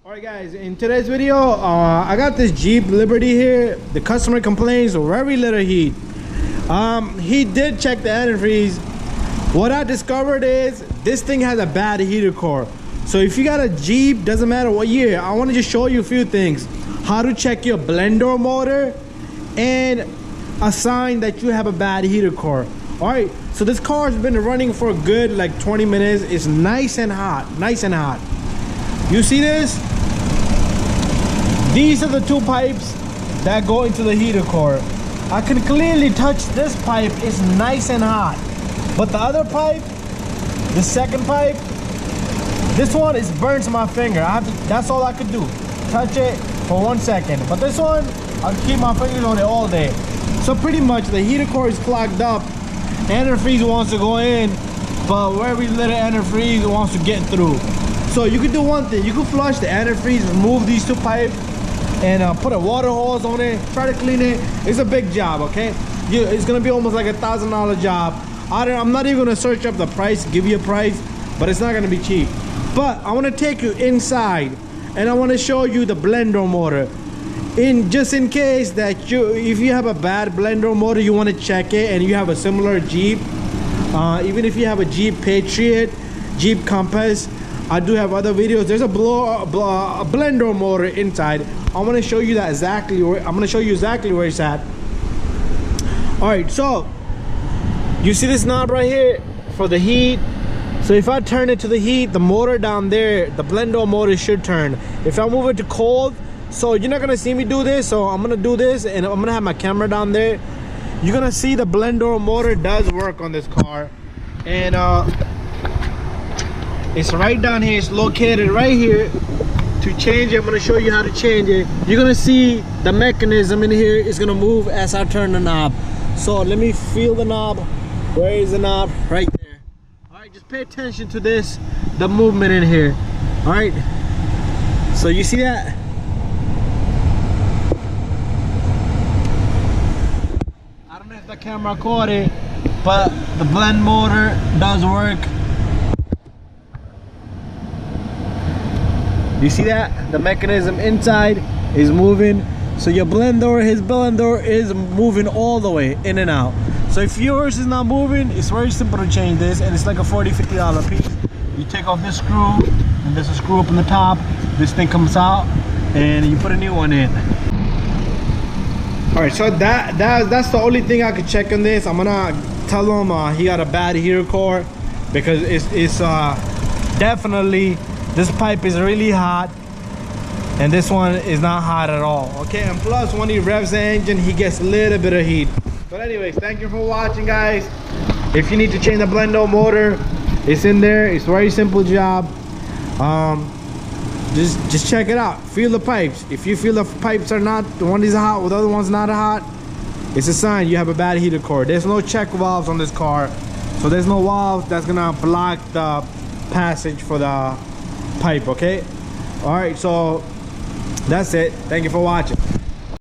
Alright guys, in today's video, I got this Jeep Liberty here. The customer complains of very little heat. He did check the antifreeze. What I discovered is this thing has a bad heater core. So if you got a Jeep, doesn't matter what year, I want to just show you a few things. How to check your blend door motor and a sign that you have a bad heater core. Alright, so this car has been running for a good like 20 minutes. It's nice and hot, nice and hot. You see this? These are the two pipes that go into the heater core. I can clearly touch this pipe. It's nice and hot. But the other pipe, the second pipe, this one is burnt to my finger. That's all I could do. Touch it for 1 second. But this one, I can keep my fingers on it all day. So pretty much the heater core is clogged up. Antifreeze wants to go in, but very little antifreeze wants to get through. So you could do one thing. You could flush the antifreeze, remove these two pipes, and put a water hose on it. Try to clean it. It's a big job, okay? It's gonna be almost like $1,000 job. I'm not even gonna search up the price, give you a price, but it's not gonna be cheap. But I wanna take you inside, and I wanna show you the blend door motor. Just in case that if you have a bad blend door motor, you wanna check it, and you have a similar Jeep, even if you have a Jeep Patriot, Jeep Compass, I do have other videos. There's a blend door motor inside. I want to show you that exactly where I'm going to show you exactly where it's at. All right, so you see this knob right here for the heat. So if I turn it to the heat, the motor down there, the blend door motor should turn. If I move it to cold, so you're not going to see me do this, so I'm going to do this, and I'm going to have my camera down there. You're going to see the blend door motor does work on this car, and it's right down here. It's located right here. To change it, I'm going to show you how to change it. You're going to see the mechanism in here is going to move as I turn the knob. So let me feel the knob. Where is the knob? Right there. Alright, just pay attention to this, the movement in here. Alright, so you see that? I don't know if the camera caught it, but the blend motor does work. You see that? The mechanism inside is moving. So your his blend door is moving all the way in and out. So if yours is not moving, it's very simple to change this, and it's like a $40, $50 piece. You take off this screw, and there's a screw up in the top. This thing comes out, and you put a new one in. All right, so that's the only thing I could check on this. I'm gonna tell him he got a bad heater core, because it's definitely. This pipe is really hot, and this one is not hot at all, okay? And plus, when he revs the engine, he gets a little bit of heat. But anyways, thank you for watching, guys. If you need to change the blend door motor, it's in there. It's a very simple job. Just check it out. Feel the pipes. If you feel the pipes are not, the one is hot, the other one's not hot, it's a sign you have a bad heater core. There's no check valves on this car, so there's no valves that's gonna block the passage for the pipe, okay? All right, so that's it. Thank you for watching.